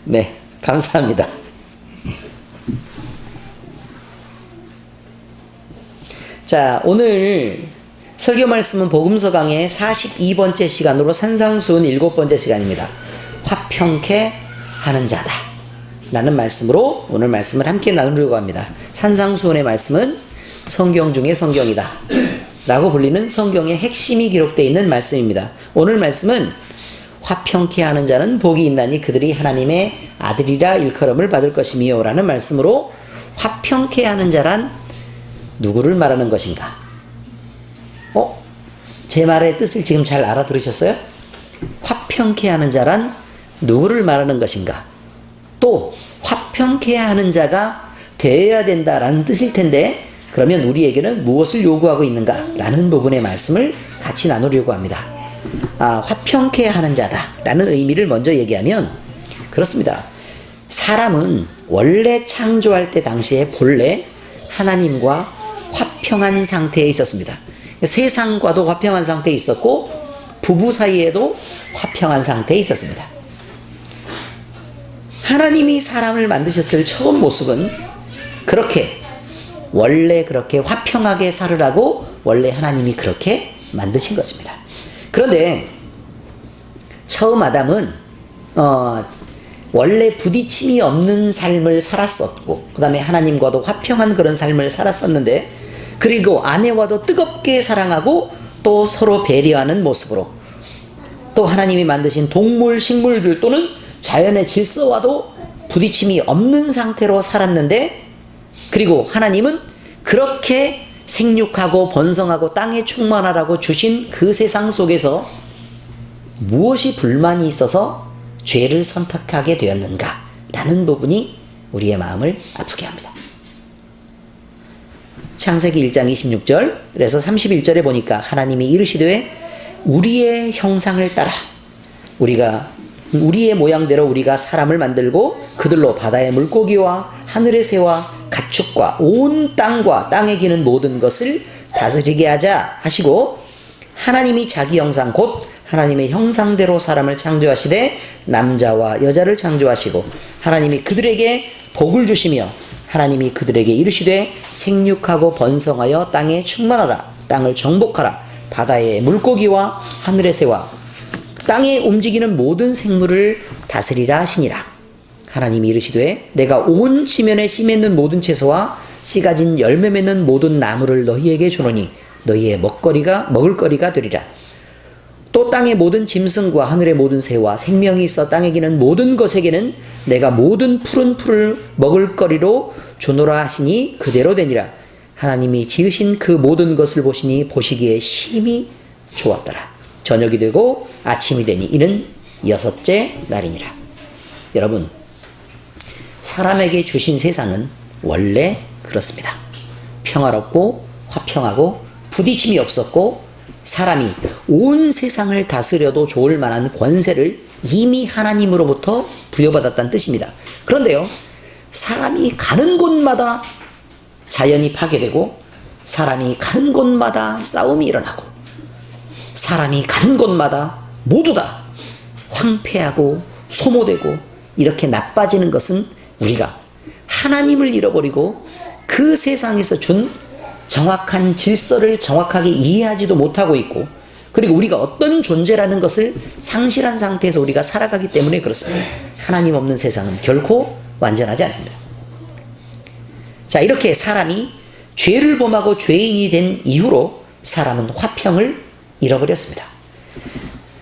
네, 감사합니다. 자, 오늘 설교 말씀은 복음서 강의 42번째 시간으로 산상수훈 7번째 시간입니다. 화평케 하는 자다 라는 말씀으로 오늘 말씀을 함께 나누려고 합니다. 산상수훈의 말씀은 성경 중에 성경이다 라고 불리는 성경의 핵심이 기록되어 있는 말씀입니다. 오늘 말씀은 화평케 하는 자는 복이 있나니 그들이 하나님의 아들이라 일컬음을 받을 것이며 라는 말씀으로 화평케 하는 자란 누구를 말하는 것인가? 제 말의 뜻을 지금 잘 알아들으셨어요? 화평케 하는 자란 누구를 말하는 것인가? 또 화평케 하는 자가 되어야 된다라는 뜻일 텐데 그러면 우리에게는 무엇을 요구하고 있는가? 라는 부분의 말씀을 같이 나누려고 합니다. 화평케 하는 자다라는 의미를 먼저 얘기하면 그렇습니다. 사람은 원래 창조할 때 당시에 본래 하나님과 화평한 상태에 있었습니다. 세상과도 화평한 상태에 있었고 부부 사이에도 화평한 상태에 있었습니다. 하나님이 사람을 만드셨을 처음 모습은 원래 그렇게 화평하게 살으라고 원래 하나님이 그렇게 만드신 것입니다. 그런데 처음 아담은 원래 부딪힘이 없는 삶을 살았었고 그 다음에 하나님과도 화평한 그런 삶을 살았었는데 그리고 아내와도 뜨겁게 사랑하고 또 서로 배려하는 모습으로 또 하나님이 만드신 동물, 식물들 또는 자연의 질서와도 부딪힘이 없는 상태로 살았는데 그리고 하나님은 그렇게 생육하고 번성하고 땅에 충만하라고 주신 그 세상 속에서 무엇이 불만이 있어서 죄를 선택하게 되었는가 라는 부분이 우리의 마음을 아프게 합니다. 창세기 1장 26절 그래서 31절에 보니까 하나님이 이르시되 우리의 형상을 따라 우리의 모양대로 우리가 사람을 만들고 그들로 바다의 물고기와 하늘의 새와 가축과 온 땅과 땅에 기는 모든 것을 다스리게 하자 하시고 하나님이 자기 형상 곧 하나님의 형상대로 사람을 창조하시되 남자와 여자를 창조하시고 하나님이 그들에게 복을 주시며 하나님이 그들에게 이르시되 생육하고 번성하여 땅에 충만하라 땅을 정복하라 바다의 물고기와 하늘의 새와 땅에 움직이는 모든 생물을 다스리라 하시니라. 하나님이 이르시되 내가 온 지면에 씨 맺는 모든 채소와 씨 가진 열매 맺는 모든 나무를 너희에게 주노니 너희의 먹을 거리가 되리라. 또 땅의 모든 짐승과 하늘의 모든 새와 생명이 있어 땅에 기는 모든 것에게는 내가 모든 푸른 풀을 먹을 거리로 주노라 하시니 그대로 되니라. 하나님이 지으신 그 모든 것을 보시니 보시기에 심히 좋았더라. 저녁이 되고 아침이 되니 이는 6째 날이니라. 여러분, 사람에게 주신 세상은 원래 그렇습니다. 평화롭고 화평하고 부딪힘이 없었고 사람이 온 세상을 다스려도 좋을 만한 권세를 이미 하나님으로부터 부여받았다는 뜻입니다. 그런데요, 사람이 가는 곳마다 자연이 파괴되고 사람이 가는 곳마다 싸움이 일어나고 사람이 가는 곳마다 모두 다 황폐하고 소모되고 이렇게 나빠지는 것은 우리가 하나님을 잃어버리고 그 세상에서 준 정확한 질서를 정확하게 이해하지도 못하고 있고 그리고 우리가 어떤 존재라는 것을 상실한 상태에서 우리가 살아가기 때문에 그렇습니다. 하나님 없는 세상은 결코 완전하지 않습니다. 자, 이렇게 사람이 죄를 범하고 죄인이 된 이후로 사람은 화평을 잃어버렸습니다.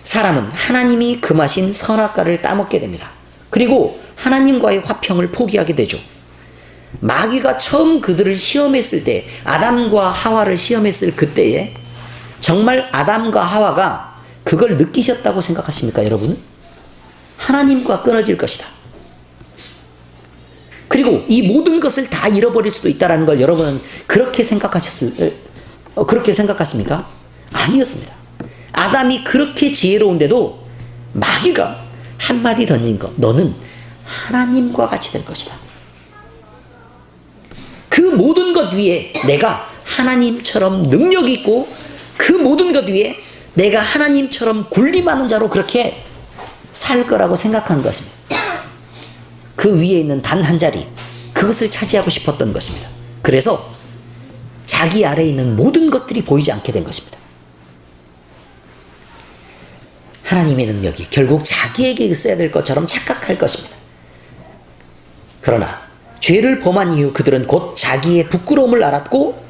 사람은 하나님이 금하신 선악과를 따먹게 됩니다. 그리고 하나님과의 화평을 포기하게 되죠. 마귀가 처음 그들을 시험했을 때 아담과 하와를 시험했을 그때에 정말 아담과 하와가 그걸 느끼셨다고 생각하십니까, 여러분은? 하나님과 끊어질 것이다. 그리고 이 모든 것을 다 잃어버릴 수도 있다는 걸 여러분은 그렇게 생각하십니까? 아니었습니다. 아담이 그렇게 지혜로운데도 마귀가 한마디 던진 것, 너는 하나님과 같이 될 것이다. 그 모든 것 위에 내가 하나님처럼 능력 있고 그 모든 것 위에 내가 하나님처럼 군림하는 자로 그렇게 살 거라고 생각한 것입니다. 그 위에 있는 단 한 자리, 그것을 차지하고 싶었던 것입니다. 그래서 자기 아래에 있는 모든 것들이 보이지 않게 된 것입니다. 하나님의 능력이 결국 자기에게 있어야 될 것처럼 착각할 것입니다. 그러나 죄를 범한 이후 그들은 곧 자기의 부끄러움을 알았고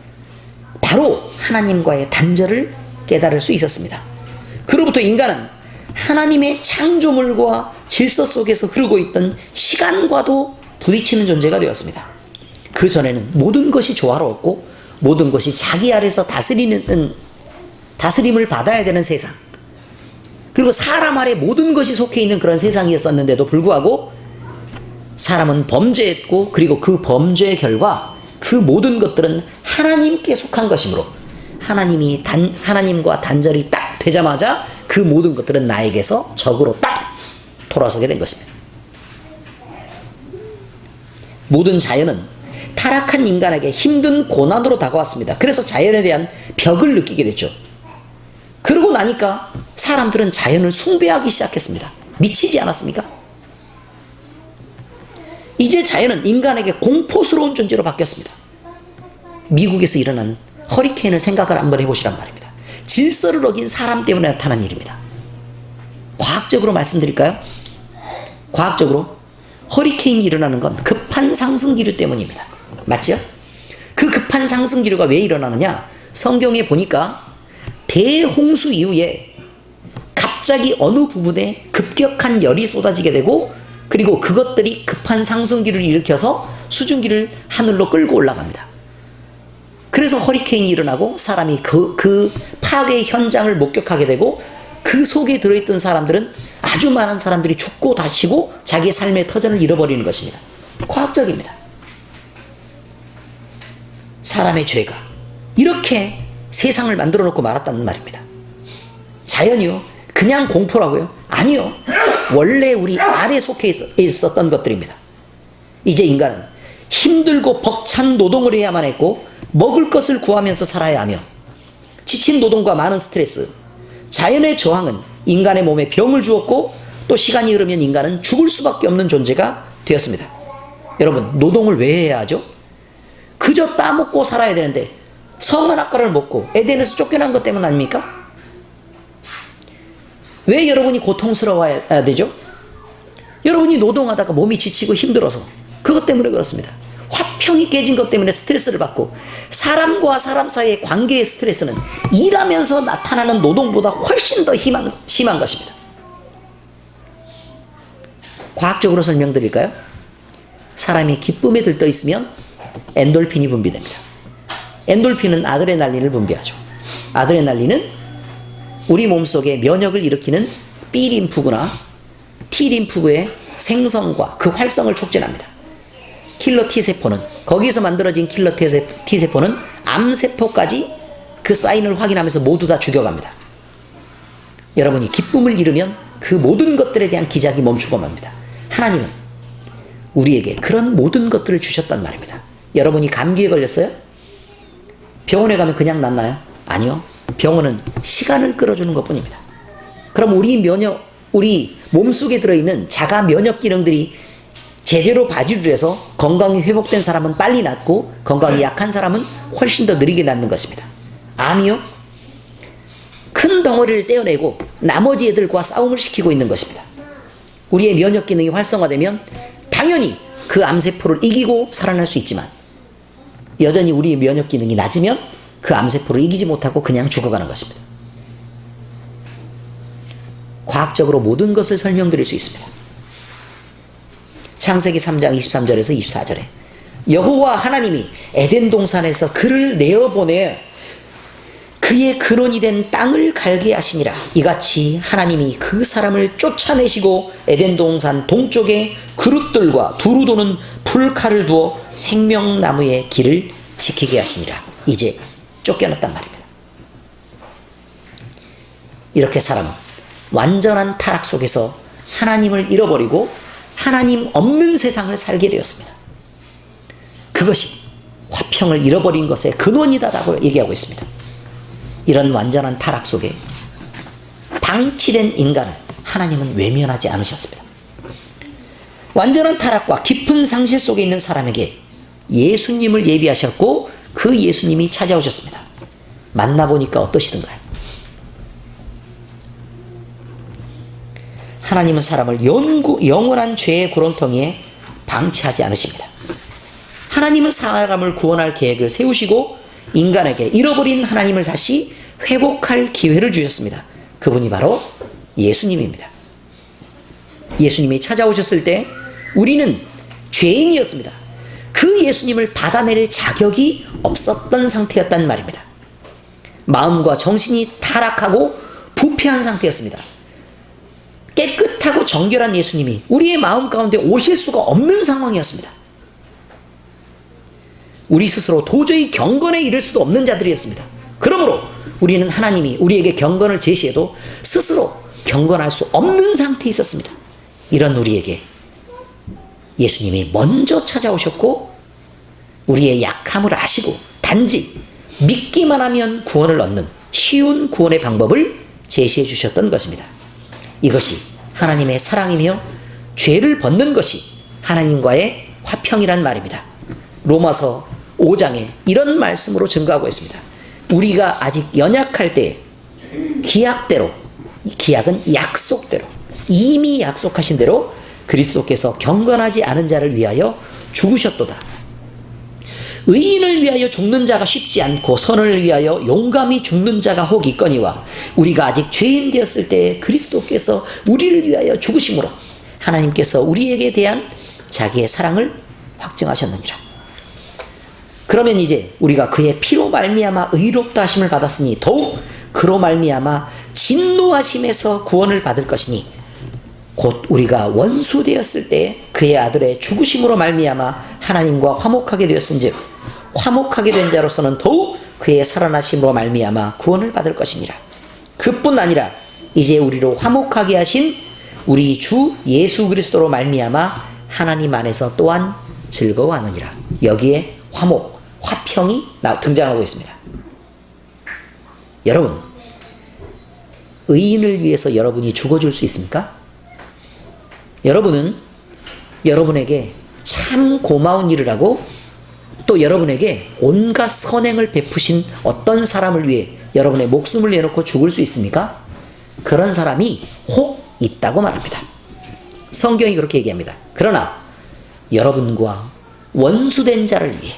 바로 하나님과의 단절을 깨달을 수 있었습니다. 그로부터 인간은 하나님의 창조물과 질서 속에서 흐르고 있던 시간과도 부딪히는 존재가 되었습니다. 그 전에는 모든 것이 조화로웠고 모든 것이 자기 아래서 다스림을 받아야 되는 세상, 그리고 사람 아래 모든 것이 속해 있는 그런 세상이었었는데도 불구하고 사람은 범죄했고, 그리고 그 범죄의 결과 그 모든 것들은 하나님께 속한 것이므로 하나님과 단절이 딱 되자마자 그 모든 것들은 나에게서 적으로 딱 돌아서게 된 것입니다. 모든 자연은 타락한 인간에게 힘든 고난으로 다가왔습니다. 그래서 자연에 대한 벽을 느끼게 됐죠. 그러고 나니까 사람들은 자연을 숭배하기 시작했습니다. 미치지 않았습니까? 이제 자연은 인간에게 공포스러운 존재로 바뀌었습니다. 미국에서 일어난 허리케인을 생각을 한번 해보시란 말입니다. 질서를 어긴 사람 때문에 나타난 일입니다. 과학적으로 말씀드릴까요? 과학적으로 허리케인이 일어나는 건 급한 상승기류 때문입니다. 맞죠? 그 급한 상승기류가 왜 일어나느냐? 성경에 보니까 대홍수 이후에 갑자기 어느 부분에 급격한 열이 쏟아지게 되고, 그리고 그것들이 급한 상승기를 일으켜서 수증기를 하늘로 끌고 올라갑니다. 그래서 허리케인이 일어나고 사람이 그 파괴 현장을 목격하게 되고, 그 속에 들어있던 사람들은 아주 많은 사람들이 죽고 다치고 자기의 삶의 터전을 잃어버리는 것입니다. 과학적입니다. 사람의 죄가 이렇게 세상을 만들어 놓고 말았다는 말입니다. 자연이요? 그냥 공포라고요? 아니요. 원래 우리 아래 속해 있었던 것들입니다. 이제 인간은 힘들고 벅찬 노동을 해야만 했고, 먹을 것을 구하면서 살아야 하며, 지친 노동과 많은 스트레스, 자연의 저항은 인간의 몸에 병을 주었고, 또 시간이 흐르면 인간은 죽을 수밖에 없는 존재가 되었습니다. 여러분, 노동을 왜 해야 하죠? 그저 따먹고 살아야 되는데 선악과를 먹고 에덴에서 쫓겨난 것 때문 아닙니까? 왜 여러분이 고통스러워야 되죠? 여러분이 노동하다가 몸이 지치고 힘들어서, 그것 때문에 그렇습니다. 화평이 깨진 것 때문에 스트레스를 받고, 사람과 사람 사이의 관계의 스트레스는 일하면서 나타나는 노동보다 훨씬 더 심한 것입니다. 과학적으로 설명드릴까요? 사람이 기쁨에 들떠 있으면 엔돌핀이 분비됩니다. 엔돌핀은 아드레날린을 분비하죠. 아드레날린은 우리 몸속에 면역을 일으키는 B림프구나 T림프구의 생성과 그 활성을 촉진합니다. 킬러 T세포는, 거기서 만들어진 킬러 T세포는 암세포까지 그 사인을 확인하면서 모두 다 죽여갑니다. 여러분이 기쁨을 잃으면 그 모든 것들에 대한 기작이 멈추고 맙니다. 하나님은 우리에게 그런 모든 것들을 주셨단 말입니다. 여러분이 감기에 걸렸어요? 병원에 가면 그냥 낫나요? 아니요. 병원은 시간을 끌어주는 것 뿐입니다. 그럼 우리 몸속에 들어있는 자가 면역 기능들이 제대로 발휘를 해서 건강이 회복된 사람은 빨리 낫고, 건강이 약한 사람은 훨씬 더 느리게 낫는 것입니다. 암이요? 큰 덩어리를 떼어내고 나머지 애들과 싸움을 시키고 있는 것입니다. 우리의 면역 기능이 활성화되면 당연히 그 암세포를 이기고 살아날 수 있지만, 여전히 우리의 면역 기능이 낮으면 그 암세포를 이기지 못하고 그냥 죽어가는 것입니다. 과학적으로 모든 것을 설명드릴 수 있습니다. 창세기 3장 23절에서 24절에 여호와 하나님이 에덴 동산에서 그를 내어보내 그의 근원이 된 땅을 갈게 하시니라. 이같이 하나님이 그 사람을 쫓아내시고 에덴 동산 동쪽에 그릇들과 두루 도는 풀칼을 두어 생명나무의 길을 지키게 하시니라. 이제 쫓겨났단 말입니다. 이렇게 사람은 완전한 타락 속에서 하나님을 잃어버리고 하나님 없는 세상을 살게 되었습니다. 그것이 화평을 잃어버린 것의 근원이다라고 얘기하고 있습니다. 이런 완전한 타락 속에 방치된 인간을 하나님은 외면하지 않으셨습니다. 완전한 타락과 깊은 상실 속에 있는 사람에게 예수님을 예비하셨고 그 예수님이 찾아오셨습니다. 만나보니까 어떠시던가요? 하나님은 사람을 영원한 죄의 구렁텅이에 방치하지 않으십니다. 하나님은 사람을 구원할 계획을 세우시고 인간에게 잃어버린 하나님을 다시 회복할 기회를 주셨습니다. 그분이 바로 예수님입니다. 예수님이 찾아오셨을 때 우리는 죄인이었습니다. 그 예수님을 받아낼 자격이 없었던 상태였단 말입니다. 마음과 정신이 타락하고 부패한 상태였습니다. 깨끗하고 정결한 예수님이 우리의 마음 가운데 오실 수가 없는 상황이었습니다. 우리 스스로 도저히 경건에 이를 수도 없는 자들이었습니다. 그러므로 우리는 하나님이 우리에게 경건을 제시해도 스스로 경건할 수 없는 상태에 있었습니다. 이런 우리에게 예수님이 먼저 찾아오셨고 우리의 약함을 아시고 단지 믿기만 하면 구원을 얻는 쉬운 구원의 방법을 제시해 주셨던 것입니다. 이것이 하나님의 사랑이며 죄를 벗는 것이 하나님과의 화평이란 말입니다. 로마서 5장에 이런 말씀으로 증거하고 있습니다. 우리가 아직 연약할 때 기약대로, 기약은 약속대로, 이미 약속하신 대로 그리스도께서 경건하지 않은 자를 위하여 죽으셨도다. 의인을 위하여 죽는 자가 쉽지 않고 선을 위하여 용감히 죽는 자가 혹 있거니와 우리가 아직 죄인 되었을 때 그리스도께서 우리를 위하여 죽으심으로 하나님께서 우리에게 대한 자기의 사랑을 확증하셨느니라. 그러면 이제 우리가 그의 피로 말미암아 의롭다 하심을 받았으니 더욱 그로 말미암아 진노하심에서 구원을 받을 것이니 곧 우리가 원수 되었을 때 그의 아들의 죽으심으로 말미암아 하나님과 화목하게 되었은즉 화목하게 된 자로서는 더욱 그의 살아나심으로 말미암아 구원을 받을 것이니라. 그뿐 아니라 이제 우리로 화목하게 하신 우리 주 예수 그리스도로 말미암아 하나님 안에서 또한 즐거워하느니라. 여기에 화목, 화평이 등장하고 있습니다. 여러분, 의인을 위해서 여러분이 죽어줄 수 있습니까? 여러분은 여러분에게 참 고마운 일을 하고 또 여러분에게 온갖 선행을 베푸신 어떤 사람을 위해 여러분의 목숨을 내놓고 죽을 수 있습니까? 그런 사람이 혹 있다고 말합니다. 성경이 그렇게 얘기합니다. 그러나 여러분과 원수된 자를 위해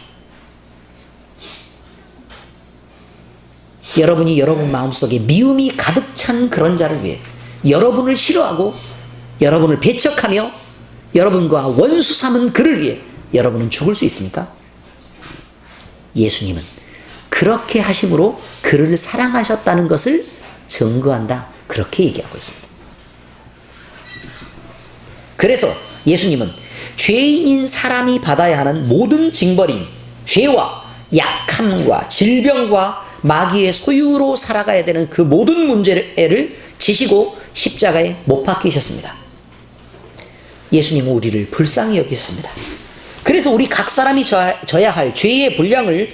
여러분이 여러분 마음속에 미움이 가득 찬 그런 자를 위해 여러분을 싫어하고 여러분을 배척하며 여러분과 원수 삼은 그를 위해 여러분은 죽을 수 있습니까? 예수님은 그렇게 하심으로 그를 사랑하셨다는 것을 증거한다. 그렇게 얘기하고 있습니다. 그래서 예수님은 죄인인 사람이 받아야 하는 모든 징벌인 죄와 약함과 질병과 마귀의 소유로 살아가야 되는 그 모든 문제를 지시고 십자가에 못 박히셨습니다. 예수님은 우리를 불쌍히 여기셨습니다. 그래서 우리 각 사람이 져야 할 죄의 분량을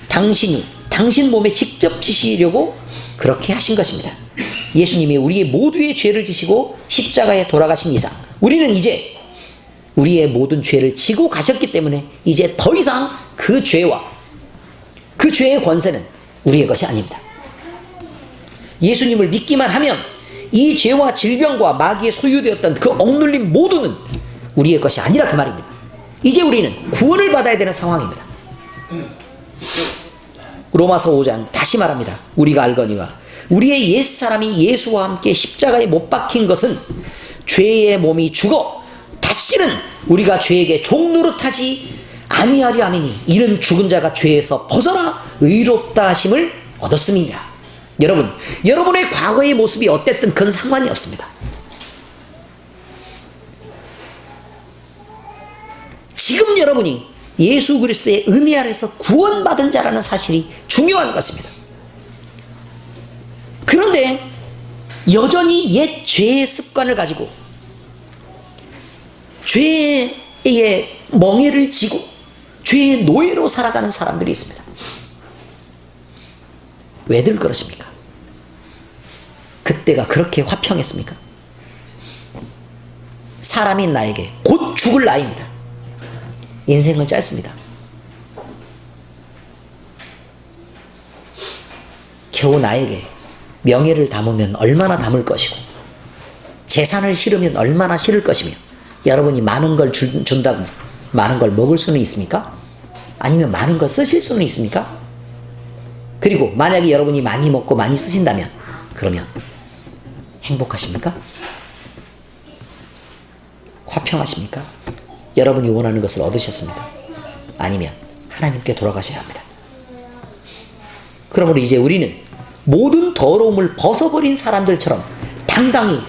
당신 몸에 직접 지시려고 그렇게 하신 것입니다. 예수님이 우리의 모두의 죄를 지시고 십자가에 돌아가신 이상 우리는 이제 우리의 모든 죄를 지고 가셨기 때문에 이제 더 이상 그 죄와 그 죄의 권세는 우리의 것이 아닙니다. 예수님을 믿기만 하면 이 죄와 질병과 마귀에 소유되었던 그 억눌린 모두는 우리의 것이 아니라 그 말입니다. 이제 우리는 구원을 받아야 되는 상황입니다. 로마서 5장 다시 말합니다. 우리가 알거니와 우리의 옛사람이 예수와 함께 십자가에 못 박힌 것은 죄의 몸이 죽어 다시는 우리가 죄에게 종노릇하지 아니하려 함이니 이는 죽은 자가 죄에서 벗어나 의롭다 하심을 얻었음이니라. 여러분, 여러분의 과거의 모습이 어땠든 그건 상관이 없습니다. 지금 여러분이 예수 그리스도의 은혜 아래서 구원받은 자라는 사실이 중요한 것입니다. 그런데 여전히 옛 죄의 습관을 가지고 죄의 멍에를 지고 죄의 노예로 살아가는 사람들이 있습니다. 왜들 그러십니까? 그때가 그렇게 화평했습니까? 사람인 나에게 곧 죽을 나이입니다. 인생은 짧습니다. 겨우 나에게 명예를 담으면 얼마나 담을 것이고 재산을 실으면 얼마나 실을 것이며 여러분이 많은 걸 준다고 많은 걸 먹을 수는 있습니까? 아니면 많은 걸 쓰실 수는 있습니까? 그리고 만약에 여러분이 많이 먹고 많이 쓰신다면 그러면 행복하십니까? 화평하십니까? 여러분이 원하는 것을 얻으셨습니까? 아니면 하나님께 돌아가셔야 합니다. 그러므로 이제 우리는 모든 더러움을 벗어버린 사람들처럼 당당히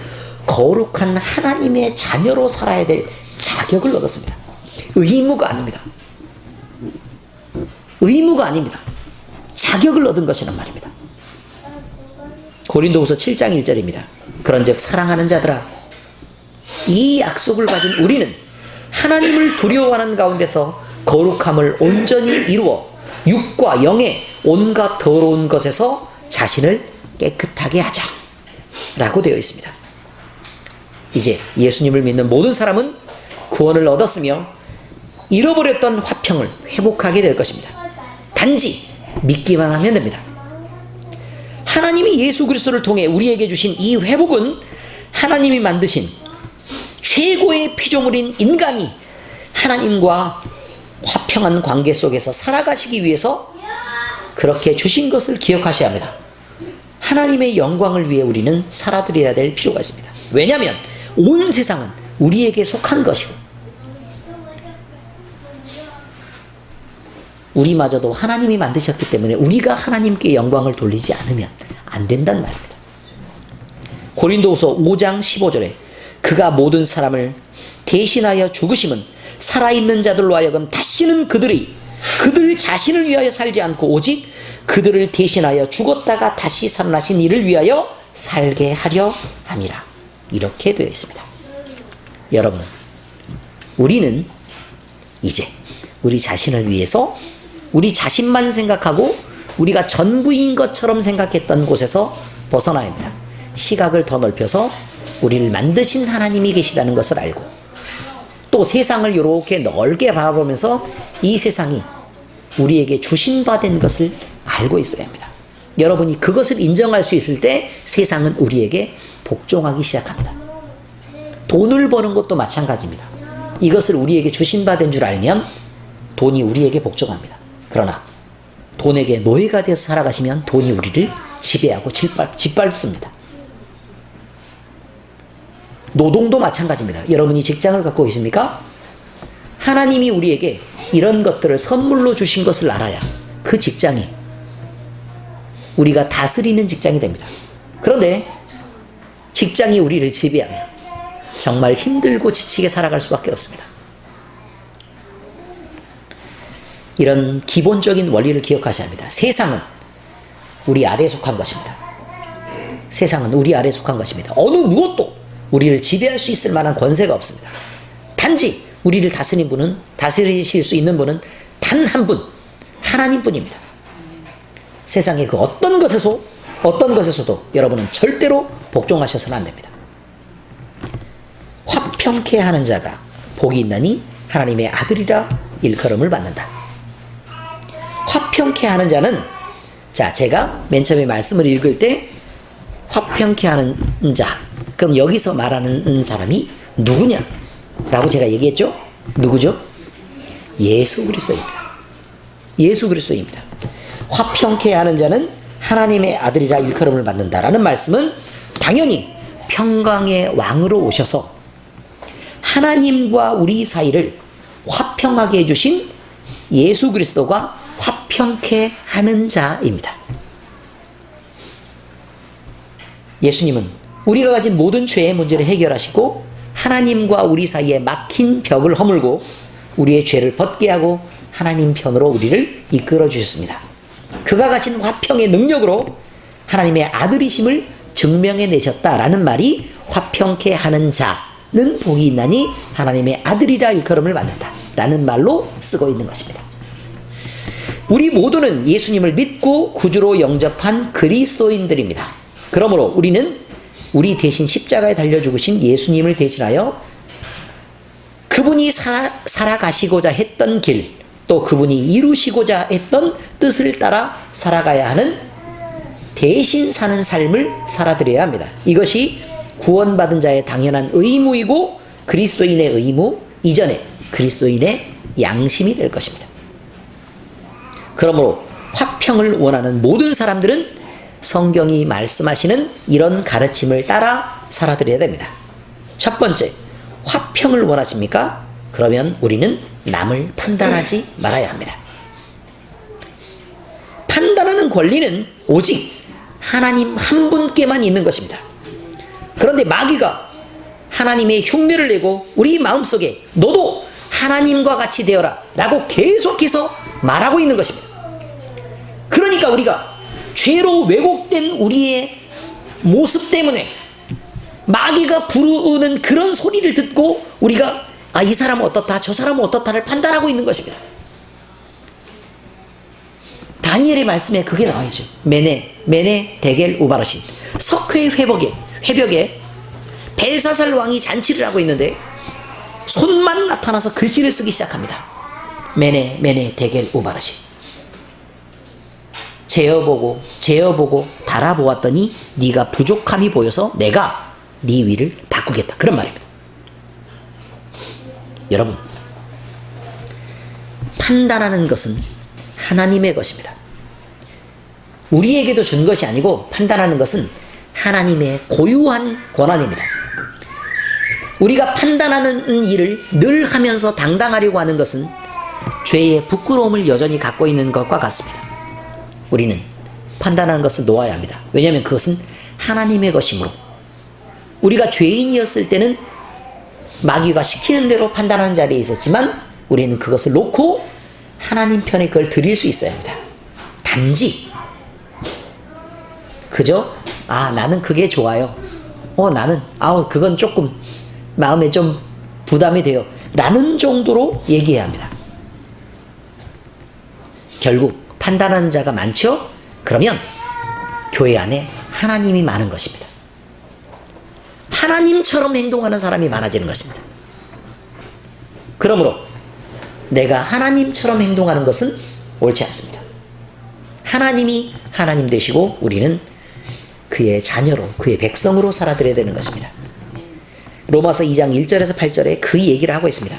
거룩한 하나님의 자녀로 살아야 될 자격을 얻었습니다. 의무가 아닙니다. 의무가 아닙니다. 자격을 얻은 것이란 말입니다. 고린도후서 7장 1절입니다. 그런즉 사랑하는 자들아 이 약속을 가진 우리는 하나님을 두려워하는 가운데서 거룩함을 온전히 이루어 육과 영의 온갖 더러운 것에서 자신을 깨끗하게 하자 라고 되어 있습니다. 이제 예수님을 믿는 모든 사람은 구원을 얻었으며 잃어버렸던 화평을 회복하게 될 것입니다. 단지 믿기만 하면 됩니다. 하나님이 예수 그리스도를 통해 우리에게 주신 이 회복은 하나님이 만드신 최고의 피조물인 인간이 하나님과 화평한 관계 속에서 살아가시기 위해서 그렇게 주신 것을 기억하셔야 합니다. 하나님의 영광을 위해 우리는 살아드려야 될 필요가 있습니다. 왜냐하면 온 세상은 우리에게 속한 것이고 우리마저도 하나님이 만드셨기 때문에 우리가 하나님께 영광을 돌리지 않으면 안 된단 말입니다. 고린도후서 5장 15절에 그가 모든 사람을 대신하여 죽으심은 살아있는 자들로 하여금 다시는 그들 자신을 위하여 살지 않고 오직 그들을 대신하여 죽었다가 다시 살아나신 이를 위하여 살게 하려 함이라. 이렇게 되어 있습니다. 여러분, 우리는 이제 우리 자신을 위해서 우리 자신만 생각하고 우리가 전부인 것처럼 생각했던 곳에서 벗어나야 합니다. 시각을 더 넓혀서 우리를 만드신 하나님이 계시다는 것을 알고 또 세상을 이렇게 넓게 바라보면서 이 세상이 우리에게 주신 바 된 것을 알고 있어야 합니다. 여러분이 그것을 인정할 수 있을 때 세상은 우리에게 복종하기 시작합니다. 돈을 버는 것도 마찬가지입니다. 이것을 우리에게 주신 바 된 줄 알면 돈이 우리에게 복종합니다. 그러나 돈에게 노예가 되어서 살아가시면 돈이 우리를 지배하고 짓밟습니다. 노동도 마찬가지입니다. 여러분이 직장을 갖고 계십니까? 하나님이 우리에게 이런 것들을 선물로 주신 것을 알아야 그 직장이 우리가 다스리는 직장이 됩니다. 그런데 직장이 우리를 지배하면 정말 힘들고 지치게 살아갈 수밖에 없습니다. 이런 기본적인 원리를 기억하셔야 합니다. 세상은 우리 아래에 속한 것입니다. 세상은 우리 아래에 속한 것입니다. 어느 무엇도 우리를 지배할 수 있을 만한 권세가 없습니다. 단지 우리를 다스리실 수 있는 분은 단 한 분, 하나님뿐입니다. 세상의 그 어떤 것에서도 여러분은 절대로 복종하셔서는 안 됩니다. 화평케 하는 자가 복이 있나니 하나님의 아들이라 일컬음을 받는다. 화평케 하는 자는, 자, 제가 맨 처음에 말씀을 읽을 때 화평케 하는 자, 그럼 여기서 말하는 사람이 누구냐? 라고 제가 얘기했죠? 누구죠? 예수 그리스도입니다. 예수 그리스도입니다. 화평케 하는 자는 하나님의 아들이라 일컬음을 받는다라는 말씀은 당연히 평강의 왕으로 오셔서 하나님과 우리 사이를 화평하게 해주신 예수 그리스도가 화평케 하는 자입니다. 예수님은 우리가 가진 모든 죄의 문제를 해결하시고 하나님과 우리 사이에 막힌 벽을 허물고 우리의 죄를 벗게 하고 하나님 편으로 우리를 이끌어 주셨습니다. 그가 가진 화평의 능력으로 하나님의 아들이심을 증명해 내셨다라는 말이 화평케 하는 자는 복이 있나니 하나님의 아들이라 일컬음을 받는다 라는 말로 쓰고 있는 것입니다. 우리 모두는 예수님을 믿고 구주로 영접한 그리스도인들입니다. 그러므로 우리는 우리 대신 십자가에 달려 죽으신 예수님을 대신하여 그분이 살아가시고자 했던 길, 또 그분이 이루시고자 했던 뜻을 따라 살아가야 하는 대신 사는 삶을 살아드려야 합니다. 이것이 구원받은 자의 당연한 의무이고 그리스도인의 의무 이전에 그리스도인의 양심이 될 것입니다. 그러므로 화평을 원하는 모든 사람들은 성경이 말씀하시는 이런 가르침을 따라 살아드려야 됩니다. 첫 번째, 화평을 원하십니까? 그러면 우리는 남을 판단하지 말아야 합니다. 판단하는 권리는 오직 하나님 한 분께만 있는 것입니다. 그런데 마귀가 하나님의 흉내를 내고 우리 마음속에 너도 하나님과 같이 되어라 라고 계속해서 말하고 있는 것입니다. 그러니까 우리가 죄로 왜곡된 우리의 모습 때문에 마귀가 부르는 그런 소리를 듣고 우리가 이 사람은 어떻다 저 사람은 어떻다를 판단하고 있는 것입니다. 다니엘의 말씀에 그게 나와있죠. 메네 데겔 우바르신. 석회 회벽에 벨사살 왕이 잔치를 하고 있는데 손만 나타나서 글씨를 쓰기 시작합니다. 메네 데겔 우바르신. 재어보고 달아보았더니 네가 부족함이 보여서 내가 네 위를 바꾸겠다. 그런 말입니다. 여러분, 판단하는 것은 하나님의 것입니다. 우리에게도 준 것이 아니고 판단하는 것은 하나님의 고유한 권한입니다. 우리가 판단하는 일을 늘 하면서 당당하려고 하는 것은 죄의 부끄러움을 여전히 갖고 있는 것과 같습니다. 우리는 판단하는 것을 놓아야 합니다. 왜냐하면 그것은 하나님의 것이므로. 우리가 죄인이었을 때는 마귀가 시키는 대로 판단하는 자리에 있었지만 우리는 그것을 놓고 하나님 편에 그걸 드릴 수 있어야 합니다. 단지 그저 나는 그게 좋아요. 나는 그건 조금 마음에 좀 부담이 돼요 라는 정도로 얘기해야 합니다. 결국 판단하는 자가 많죠? 그러면 교회 안에 하나님이 많은 것입니다. 하나님처럼 행동하는 사람이 많아지는 것입니다. 그러므로 내가 하나님처럼 행동하는 것은 옳지 않습니다. 하나님이 하나님 되시고 우리는 그의 자녀로, 그의 백성으로 살아드려야 되는 것입니다. 로마서 2장 1절에서 8절에 그 얘기를 하고 있습니다.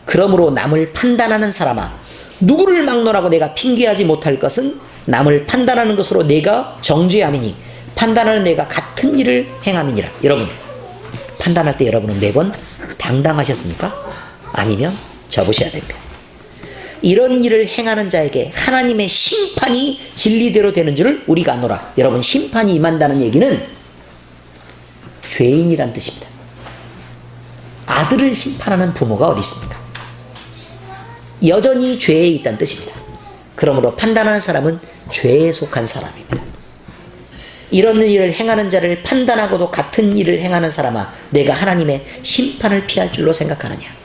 그러므로 남을 판단하는 사람아, 누구를 막론하고 내가 핑계하지 못할 것은 남을 판단하는 것으로 내가 정죄함이니 판단하는 내가 같은 일을 행함이니라. 여러분, 판단할 때 여러분은 매번 당당하셨습니까? 아니면 접으셔야 됩니다. 이런 일을 행하는 자에게 하나님의 심판이 진리대로 되는 줄을 우리가 아노라. 여러분, 심판이 임한다는 얘기는 죄인이란 뜻입니다. 아들을 심판하는 부모가 어디 있습니까? 여전히 죄에 있다는 뜻입니다. 그러므로 판단하는 사람은 죄에 속한 사람입니다. 이런 일을 행하는 자를 판단하고도 같은 일을 행하는 사람아, 내가 하나님의 심판을 피할 줄로 생각하느냐?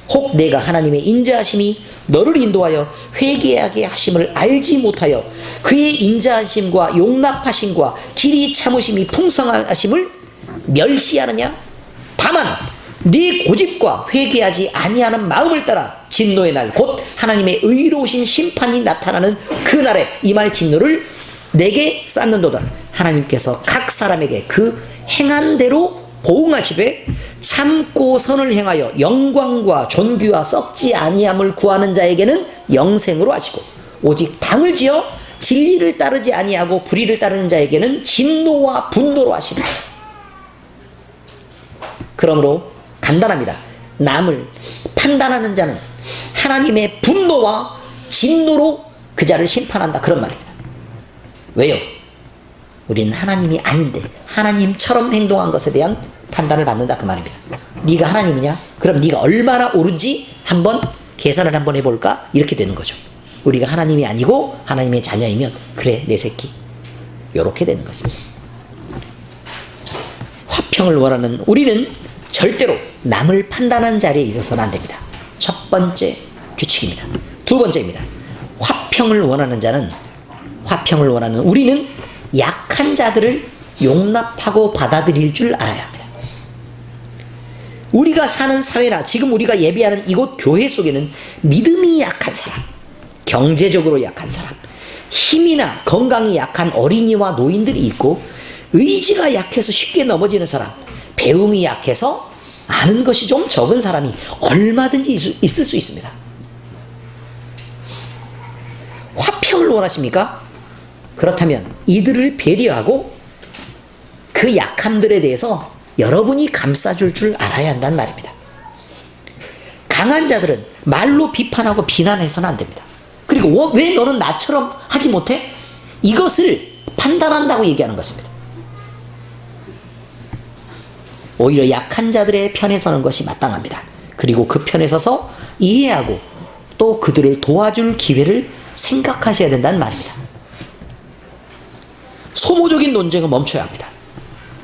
혹 내가 하나님의 인자하심이 너를 인도하여 회개하게 하심을 알지 못하여 그의 인자하심과 용납하심과 길이 참으심이 풍성하심을 멸시하느냐? 다만 네 고집과 회개하지 아니하는 마음을 따라 진노의 날 곧 하나님의 의로우신 심판이 나타나는 그날에 임할 진노를 내게 쌓는도다. 하나님께서 각 사람에게 그 행한 대로 보응하시되 참고 선을 행하여 영광과 존귀와 썩지 아니함을 구하는 자에게는 영생으로 하시고 오직 당을 지어 진리를 따르지 아니하고 불의를 따르는 자에게는 진노와 분노로 하시리라. 그러므로 간단합니다. 남을 판단하는 자는 하나님의 분노와 진노로 그 자를 심판한다, 그런 말입니다. 왜요? 우리는 하나님이 아닌데 하나님처럼 행동한 것에 대한 판단을 받는다, 그 말입니다. 네가 하나님이냐? 그럼 네가 얼마나 옳은지 한번 계산을 한번 해볼까? 이렇게 되는 거죠. 우리가 하나님이 아니고 하나님의 자녀이면 그래 내 새끼, 이렇게 되는 것입니다. 화평을 원하는 우리는 절대로 남을 판단하는 자리에 있어서는 안 됩니다. 첫 번째 규칙입니다. 두 번째입니다. 화평을 원하는 우리는 약한 자들을 용납하고 받아들일 줄 알아야 합니다. 우리가 사는 사회나 지금 우리가 예배하는 이곳 교회 속에는 믿음이 약한 사람, 경제적으로 약한 사람, 힘이나 건강이 약한 어린이와 노인들이 있고, 의지가 약해서 쉽게 넘어지는 사람, 배움이 약해서 아는 것이 좀 적은 사람이 얼마든지 있을 수 있습니다. 화평을 원하십니까? 그렇다면 이들을 배려하고 그 약함들에 대해서 여러분이 감싸줄 줄 알아야 한다는 말입니다. 강한 자들은 말로 비판하고 비난해서는 안 됩니다. 그리고 왜 너는 나처럼 하지 못해? 이것을 판단한다고 얘기하는 것입니다. 오히려 약한 자들의 편에 서는 것이 마땅합니다. 그리고 그 편에 서서 이해하고 또 그들을 도와줄 기회를 생각하셔야 된다는 말입니다. 소모적인 논쟁은 멈춰야 합니다.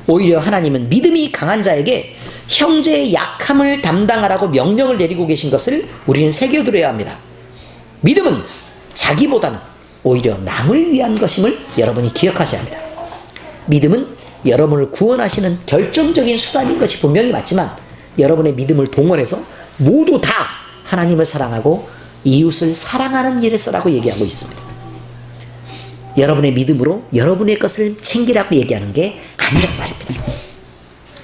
오히려 하나님은 믿음이 강한 자에게 형제의 약함을 담당하라고 명령을 내리고 계신 것을 우리는 새겨들어야 합니다. 믿음은 자기보다는 오히려 남을 위한 것임을 여러분이 기억하셔야 합니다. 믿음은 여러분을 구원하시는 결정적인 수단인 것이 분명히 맞지만, 여러분의 믿음을 동원해서 모두 다 하나님을 사랑하고 이웃을 사랑하는 일에 쓰라고 얘기하고 있습니다. 여러분의 믿음으로 여러분의 것을 챙기라고 얘기하는 게 아니란 말입니다.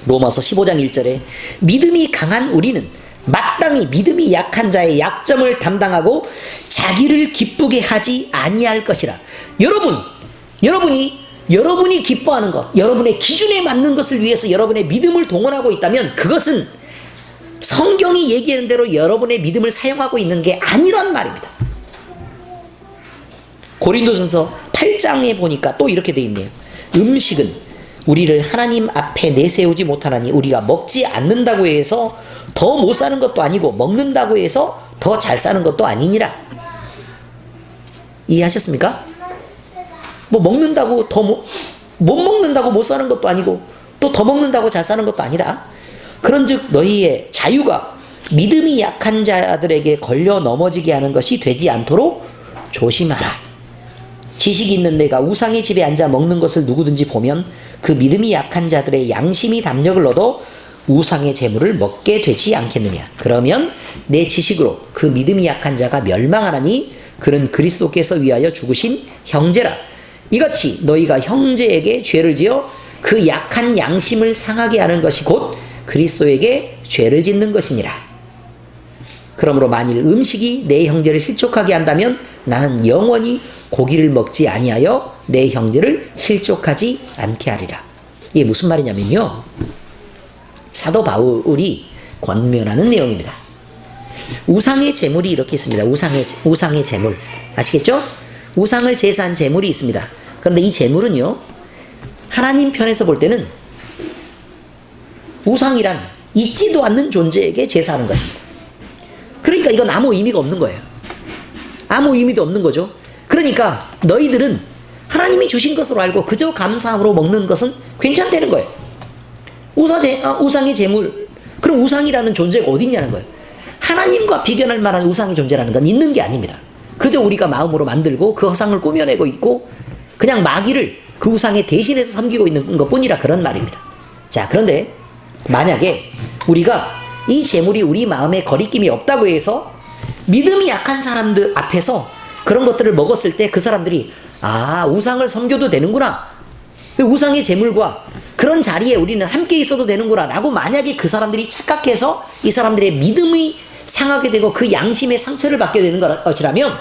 로마서 15장 1절에 믿음이 강한 우리는 마땅히 믿음이 약한 자의 약점을 담당하고 자기를 기쁘게 하지 아니할 것이라. 여러분이 기뻐하는 것, 여러분의 기준에 맞는 것을 위해서 여러분의 믿음을 동원하고 있다면 그것은 성경이 얘기하는 대로 여러분의 믿음을 사용하고 있는 게 아니란 말입니다. 고린도전서 8장에 보니까 또 이렇게 돼 있네요. 음식은 우리를 하나님 앞에 내세우지 못하나니 우리가 먹지 않는다고 해서 더 못 사는 것도 아니고 먹는다고 해서 더 잘 사는 것도 아니니라. 이해하셨습니까? 뭐 먹는다고 못 먹는다고 못 사는 것도 아니고 또 더 먹는다고 잘 사는 것도 아니다. 그런즉 너희의 자유가 믿음이 약한 자들에게 걸려 넘어지게 하는 것이 되지 않도록 조심하라. 지식이 있는 내가 우상의 집에 앉아 먹는 것을 누구든지 보면 그 믿음이 약한 자들의 양심이 담력을 얻어 우상의 재물을 먹게 되지 않겠느냐. 그러면 내 지식으로 그 믿음이 약한 자가 멸망하나니 그는 그리스도께서 위하여 죽으신 형제라. 이같이 너희가 형제에게 죄를 지어 그 약한 양심을 상하게 하는 것이 곧 그리스도에게 죄를 짓는 것이니라. 그러므로 만일 음식이 내 형제를 실족하게 한다면 나는 영원히 고기를 먹지 아니하여 내 형제를 실족하지 않게 하리라. 이게 무슨 말이냐면요, 사도 바울이 권면하는 내용입니다. 우상의 제물이 이렇게 있습니다. 우상의 제물 아시겠죠? 우상을 제사한 제물이 있습니다. 그런데 이 제물은요, 하나님 편에서 볼 때는 우상이란 있지도 않는 존재에게 제사하는 것입니다. 그러니까 이건 아무 의미가 없는 거예요. 아무 의미도 없는 거죠. 그러니까 너희들은 하나님이 주신 것으로 알고 그저 감사함으로 먹는 것은 괜찮다는 거예요. 우상의 제물, 그럼 우상이라는 존재가 어디 있냐는 거예요. 하나님과 비견할 만한 우상의 존재라는 건 있는 게 아닙니다. 그저 우리가 마음으로 만들고 그 허상을 꾸며내고 있고 그냥 마귀를 그 우상에 대신해서 섬기고 있는 것뿐이라 그런 말입니다. 자, 그런데 만약에 우리가 이 제물이 우리 마음에 거리낌이 없다고 해서 믿음이 약한 사람들 앞에서 그런 것들을 먹었을 때 그 사람들이 우상을 섬겨도 되는구나, 우상의 제물과 그런 자리에 우리는 함께 있어도 되는구나 라고 만약에 그 사람들이 착각해서 이 사람들의 믿음이 상하게 되고 그 양심의 상처를 받게 되는 것이라면,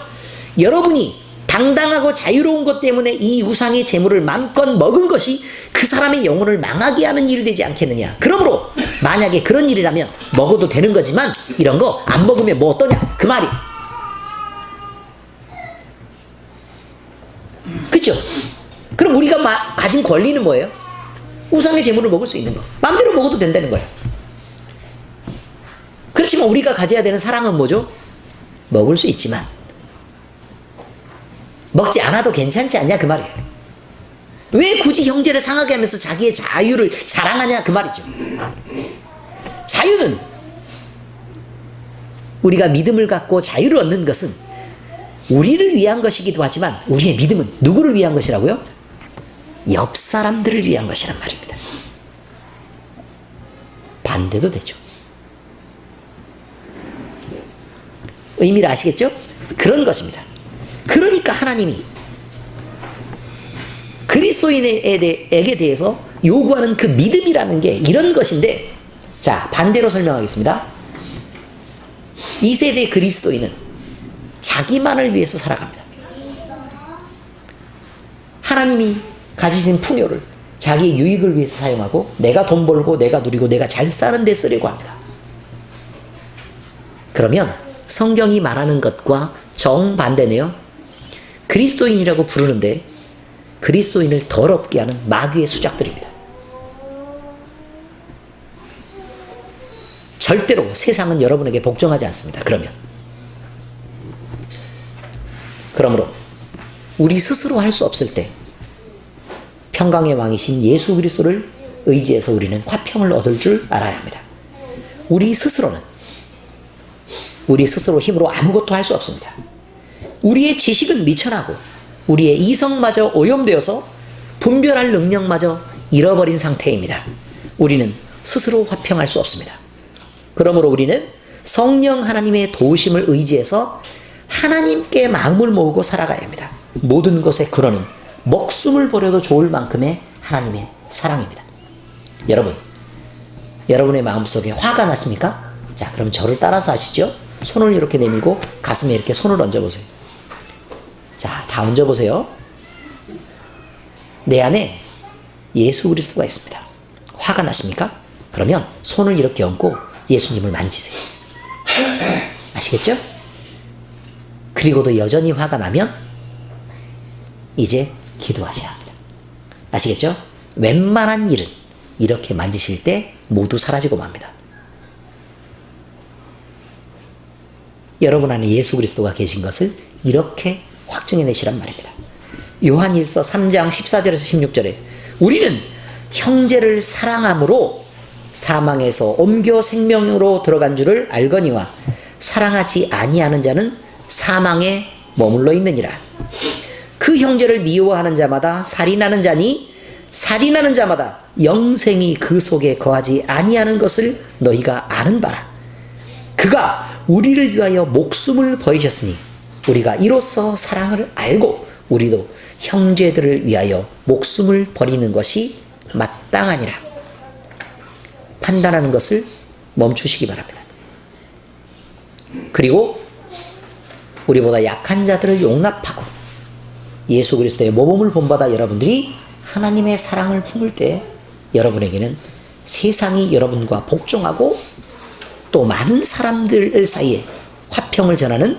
여러분이 당당하고 자유로운 것 때문에 이 우상의 제물을 마음껏 먹은 것이 그 사람의 영혼을 망하게 하는 일이 되지 않겠느냐. 그러므로 만약에 그런 일이라면 먹어도 되는 거지만 이런 거 안 먹으면 뭐 어떠냐 그 말이. 그렇죠? 그럼 우리가 가진 권리는 뭐예요? 우상의 제물을 먹을 수 있는 거, 마음대로 먹어도 된다는 거예요. 그렇지만 우리가 가져야 되는 사랑은 뭐죠? 먹을 수 있지만 먹지 않아도 괜찮지 않냐 그 말이에요. 왜 굳이 형제를 상하게 하면서 자기의 자유를 자랑하냐 그 말이죠. 자유는, 우리가 믿음을 갖고 자유를 얻는 것은 우리를 위한 것이기도 하지만 우리의 믿음은 누구를 위한 것이라고요? 옆 사람들을 위한 것이란 말입니다. 반대도 되죠. 의미를 아시겠죠? 그런 것입니다. 그러니까 하나님이 그리스도인에게 대해서 요구하는 그 믿음이라는 게 이런 것인데, 자, 반대로 설명하겠습니다. 이 세대 그리스도인은 자기만을 위해서 살아갑니다. 하나님이 가지신 풍요를 자기의 유익을 위해서 사용하고 내가 돈 벌고 내가 누리고 내가 잘 사는 데 쓰려고 합니다. 그러면 성경이 말하는 것과 정반대네요. 그리스도인이라고 부르는데 그리스도인을 더럽게 하는 마귀의 수작들입니다. 절대로 세상은 여러분에게 복종하지 않습니다. 그러므로 우리 스스로 할 수 없을 때 평강의 왕이신 예수 그리스도를 의지해서 우리는 화평을 얻을 줄 알아야 합니다. 우리 스스로 힘으로 아무것도 할 수 없습니다. 우리의 지식은 미천하고 우리의 이성마저 오염되어서 분별할 능력마저 잃어버린 상태입니다. 우리는 스스로 화평할 수 없습니다. 그러므로 우리는 성령 하나님의 도우심을 의지해서 하나님께 마음을 모으고 살아가야 합니다. 모든 것의 근원은 목숨을 버려도 좋을 만큼의 하나님의 사랑입니다. 여러분, 여러분의 마음속에 화가 났습니까? 자, 그럼 저를 따라서 하시죠. 손을 이렇게 내밀고 가슴에 이렇게 손을 얹어보세요. 자, 다 얹어보세요. 내 안에 예수 그리스도가 있습니다. 화가 났습니까? 그러면 손을 이렇게 얹고 예수님을 만지세요. 아시겠죠? 그리고도 여전히 화가 나면 이제 기도하셔야 합니다. 아시겠죠? 웬만한 일은 이렇게 만지실 때 모두 사라지고 맙니다. 여러분 안에 예수 그리스도가 계신 것을 이렇게 확증해내시란 말입니다. 요한일서 3장 14절에서 16절에 우리는 형제를 사랑함으로 사망에서 옮겨 생명으로 들어간 줄을 알거니와 사랑하지 아니하는 자는 사망에 머물러 있느니라. 그 형제를 미워하는 자마다 살인하는 자니 살인하는 자마다 영생이 그 속에 거하지 아니하는 것을 너희가 아는 바라. 그가 우리를 위하여 목숨을 버리셨으니 우리가 이로써 사랑을 알고 우리도 형제들을 위하여 목숨을 버리는 것이 마땅하니라. 판단하는 것을 멈추시기 바랍니다. 그리고 우리보다 약한 자들을 용납하고 예수 그리스도의 모범을 본받아 여러분들이 하나님의 사랑을 품을 때 여러분에게는 세상이 여러분과 복종하고 또 많은 사람들 사이에 화평을 전하는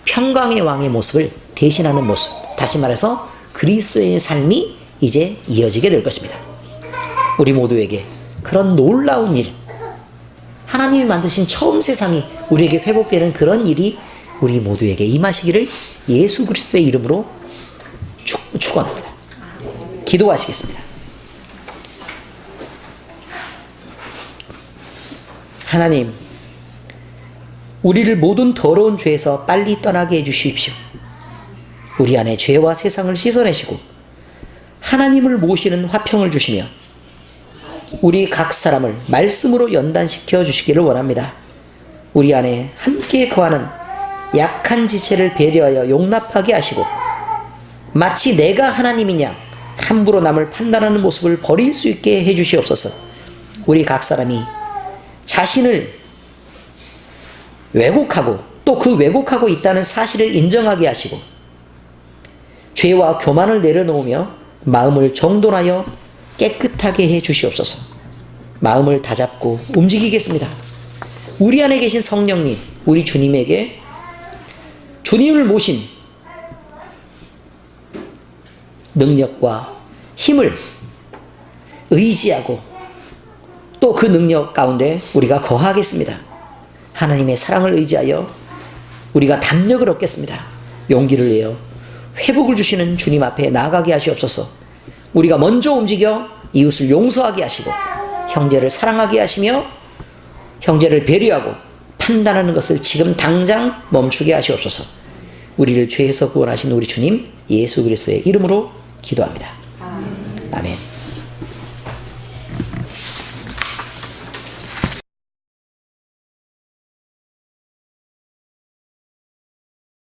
평강의 왕의 모습을 대신하는 모습, 다시 말해서 그리스도의 삶이 이제 이어지게 될 것입니다. 우리 모두에게 그런 놀라운 일, 하나님이 만드신 처음 세상이 우리에게 회복되는 그런 일이 우리 모두에게 임하시기를 예수 그리스도의 이름으로 축원합니다. 기도하시겠습니다. 하나님, 우리를 모든 더러운 죄에서 빨리 떠나게 해주십시오. 우리 안에 죄와 세상을 씻어내시고 하나님을 모시는 화평을 주시며 우리 각 사람을 말씀으로 연단시켜 주시기를 원합니다. 우리 안에 함께 거하는 약한 지체를 배려하여 용납하게 하시고 마치 내가 하나님이냐 함부로 남을 판단하는 모습을 버릴 수 있게 해주시옵소서. 우리 각 사람이 자신을 왜곡하고 또 그 왜곡하고 있다는 사실을 인정하게 하시고 죄와 교만을 내려놓으며 마음을 정돈하여 깨끗하게 해 주시옵소서. 마음을 다잡고 움직이겠습니다. 우리 안에 계신 성령님, 우리 주님에게 주님을 모신 능력과 힘을 의지하고 또 그 능력 가운데 우리가 거하겠습니다. 하나님의 사랑을 의지하여 우리가 담력을 얻겠습니다. 용기를 내어 회복을 주시는 주님 앞에 나아가게 하시옵소서. 우리가 먼저 움직여 이웃을 용서하게 하시고 형제를 사랑하게 하시며 형제를 배려하고 판단하는 것을 지금 당장 멈추게 하시옵소서. 우리를 죄에서 구원하신 우리 주님 예수 그리스도의 이름으로 기도합니다. 아멘.